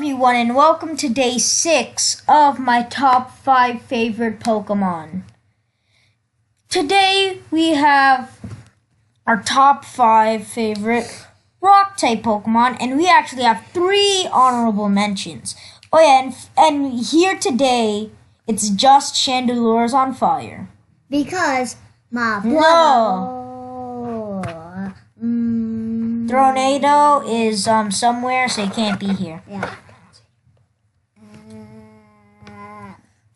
everyone, and welcome to day 6 of my top 5 favorite Pokemon. Today we have our top 5 favorite Rock-type Pokemon, and we actually have 3 honorable mentions. Oh yeah, and here today, it's just Chandelure's on fire. Because my brother... No! Tornado is somewhere, so he can't be here. Yeah.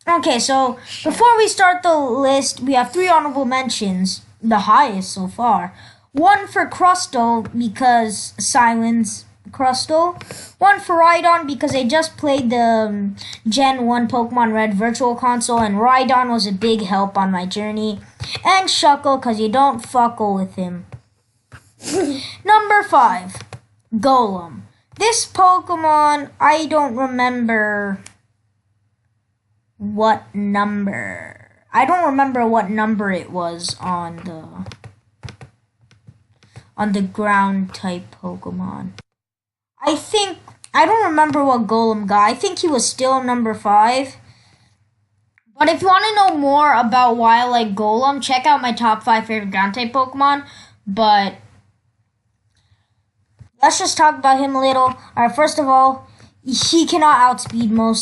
Okay, so before we start the list, we have 3 honorable mentions, the highest so far. 1 for Crustle, because Silence Crustle. 1 for Rhydon, because I just played the Gen 1 Pokemon Red Virtual Console, and Rhydon was a big help on my journey. And Shuckle, because you don't fuckle with him. Number 5, Golem. This Pokemon, I don't remember what number. I don't remember what number it was on the ground type Pokemon. I don't remember what Golem got. I think he was still number 5. But if you want to know more about why I like Golem, check out my top 5 favorite ground type Pokemon. But let's just talk about him a little. Alright, first of all, he cannot outspeed a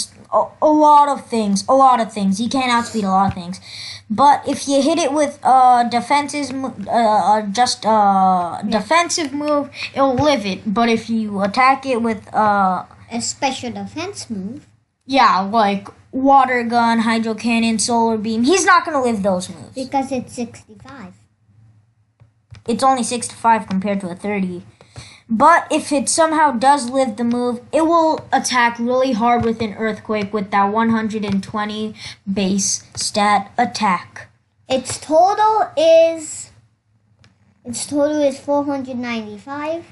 lot of things. He can't outspeed a lot of things. But if you hit it with defensive move, it'll live it. But if you attack it with a special defense move, yeah, like Water Gun, Hydro Cannon, Solar Beam, he's not gonna live those moves because it's 65. It's only 65 compared to a 30. But if it somehow does live the move, it will attack really hard with an Earthquake with that 120 base stat attack. Its total is 495.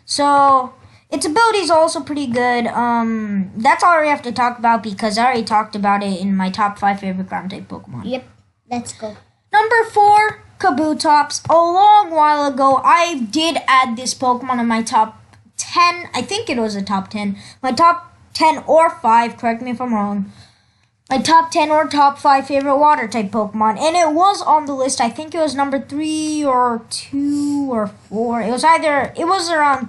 So its ability is also pretty good. That's all we have to talk about because I already talked about it in my top 5 favorite ground type Pokemon. Yep, let's go. Number 4, Kabutops. A long while ago, I did add this Pokemon in my top 10. I think it was a top 10. My top 10 or 5, correct me if I'm wrong. My top 10 or top 5 favorite water-type Pokemon. And it was on the list. I think it was number 3 or 2 or 4. It was around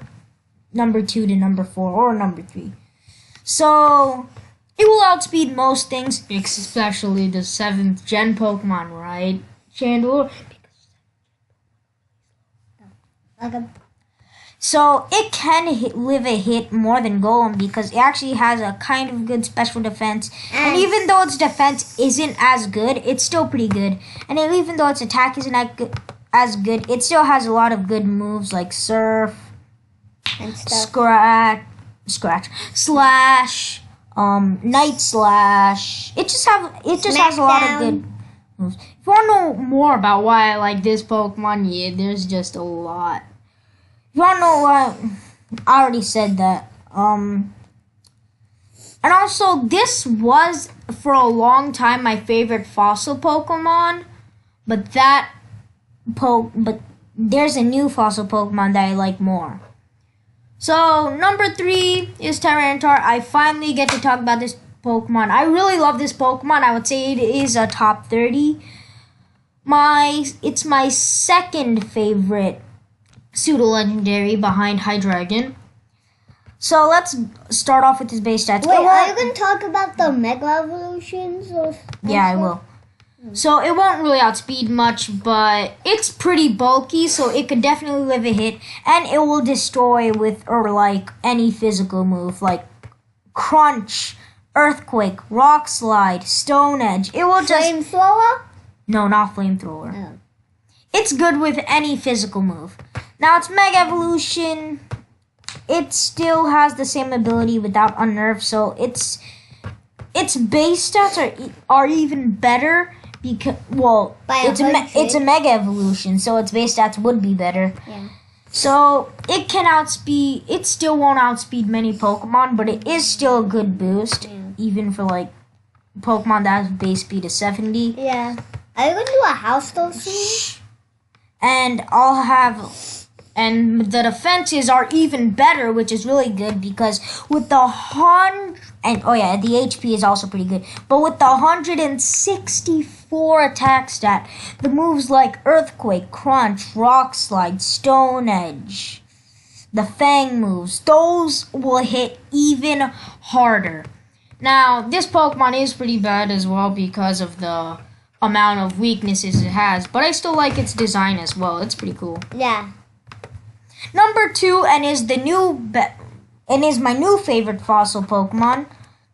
number 2 to number 4 or number 3. So it will outspeed most things, especially the 7th gen Pokemon, right? Chandelure. So it can live a hit more than Golem because it actually has a kind of good special defense. And even though its defense isn't as good, it's still pretty good. And even though its attack isn't as good, it still has a lot of good moves like Surf, and stuff. Slash, Night Slash. It just has a lot of good moves. If you want to know more about why I like this Pokemon, yeah, there's just a lot. If you want to know what, I already said that. And also, this was for a long time my favorite fossil Pokemon, but there's a new fossil Pokemon that I like more. So, number 3 is Tyranitar. I finally get to talk about this Pokemon. I really love this Pokemon. I would say it is a top 30. It's my second favorite pseudo-legendary behind Hydreigon. So, let's start off with his base stats. Wait, are you going to talk about the Mega Evolutions? Yeah, I will. So, it won't really outspeed much, but it's pretty bulky, so it could definitely live a hit. And it will destroy any physical move, like Crunch, Earthquake, Rock Slide, Stone Edge. It will just... Flamethrower? No, not Flamethrower. Oh. It's good with any physical move. Now, its Mega Evolution, it still has the same ability without Unnerve, so its base stats are even better. Because it's a Mega Evolution, so its base stats would be better. Yeah. So it still won't outspeed many Pokemon, but it is still a good boost, even for Pokemon that has base speed of 70. Yeah. Are you gonna do a house though soon? And I'll have And the defenses are even better, which is really good because with the 100 and oh yeah, the HP is also pretty good. But with the 164 attack stat, the moves like Earthquake, Crunch, Rock Slide, Stone Edge, the Fang moves, those will hit even harder. Now, this Pokemon is pretty bad as well because of the amount of weaknesses it has, but I still like its design as well. It's pretty cool. Yeah. Number 2 and is my new favorite fossil Pokemon,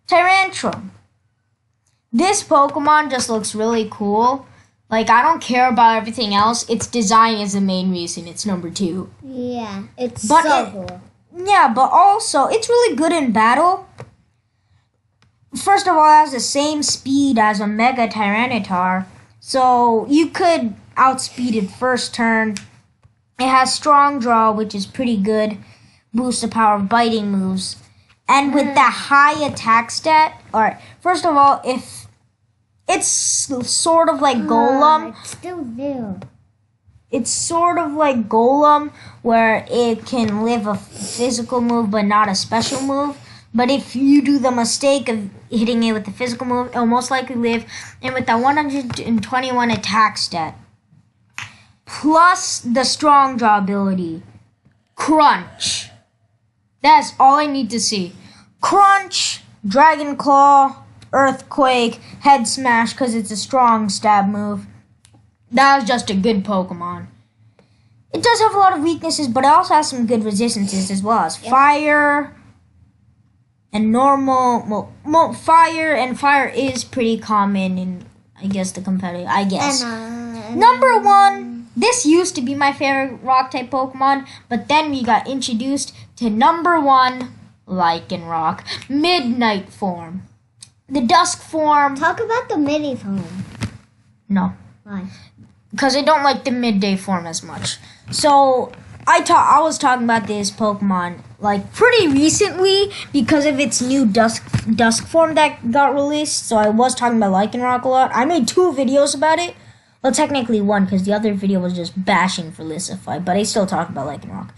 Tyrantrum. This Pokemon just looks really cool. Like, I don't care about everything else. Its design is the main reason it's number 2. Yeah, it's But so cool. Yeah, but also, it's really good in battle. First of all, it has the same speed as a Mega Tyranitar. So, you could outspeed it first turn. It has Strong Draw, which is pretty good. Boosts the power of biting moves. And with the high attack stat, alright, first of all, if it's sort of like Golem, It's still there. it's sort of like Golem, where it can live a physical move but not a special move. But if you do the mistake of hitting it with the physical move, it'll most likely live. And with the 121 attack stat, plus the Strong Draw ability, Crunch. That's all I need to see. Crunch, Dragon Claw, Earthquake, Head Smash because it's a strong stab move. That was just a good Pokemon. It does have a lot of weaknesses, but it also has some good resistances as well as fire and normal. Well, fire is pretty common in, I guess, the competitive. I guess. Number 1. This used to be my favorite rock-type Pokemon, but then we got introduced to number 1, Lycanroc. Midnight form. The Dusk form... Talk about the mini form. No. Why? Because I don't like the midday form as much. So, I was talking about this Pokemon, like, pretty recently because of its new Dusk form that got released. So, I was talking about Lycanroc a lot. I made 2 videos about it. Well, technically 1, because the other video was just bashing for Felicify, but I still talk about Lycanroc.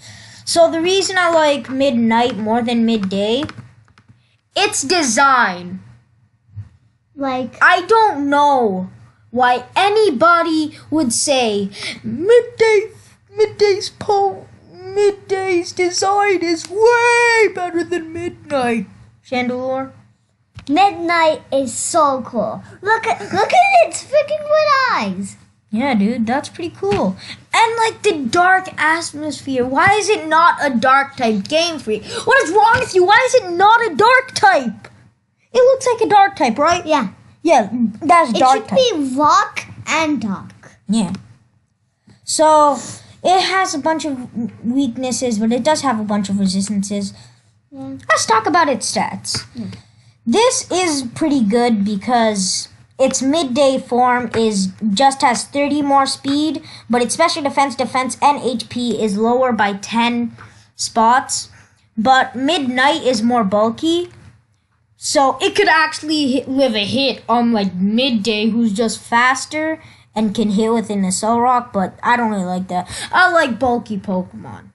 So the reason I like Midnight more than Midday, its design. Like, I don't know why anybody would say Midday's design is way better than Midnight. Chandelure? Midnight is so cool. Look at its freaking red eyes. Yeah, dude, that's pretty cool. And like the dark atmosphere, why is it not a dark type Game Freak? What is wrong with you? Why is it not a dark type? It looks like a dark type, right? Yeah. Yeah, that's dark It type. should be rock and dark. Yeah. So it has a bunch of weaknesses, but it does have a bunch of resistances. Yeah. Let's talk about its stats. This is pretty good because its midday form just has 30 more speed, but its special defense, and HP is lower by 10 spots. But Midnight is more bulky, so it could actually live a hit on like Midday, who's just faster and can hit with an Assault Rock. But I don't really like that. I like bulky Pokemon.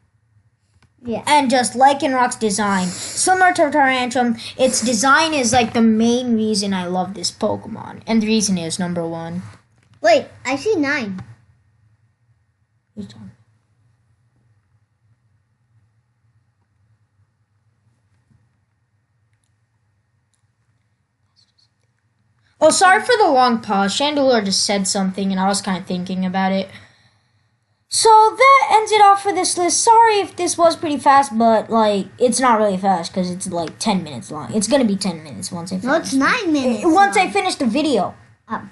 Yeah. And just Lycanroc's design, similar to Tyrantrum, its design is like the main reason I love this Pokemon. And the reason is number 1. Wait, I see 9. Oh, sorry for the long pause. Chandelure just said something and I was kind of thinking about it. So that ends it off for this list. Sorry if this was pretty fast, but like it's not really fast because it's like 10 minutes long. It's gonna be 10 minutes once I finish. No, it's 9 minutes. Once long. I finish the video. Oh.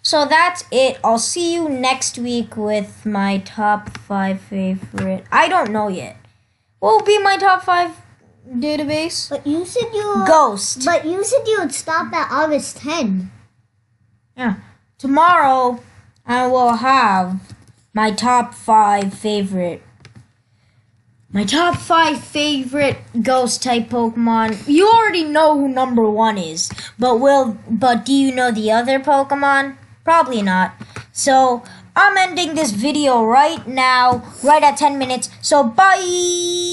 So that's it. I'll see you next week with my top 5 favorite. I don't know yet. What will be my top 5 database? But you said you Ghost. But you said you would stop at August 10. Yeah. Tomorrow I will have my top 5 favorite ghost type Pokemon. You already know who number 1 is, but do you know the other Pokemon? Probably not. So I'm ending this video right now, right at 10 minutes. So bye.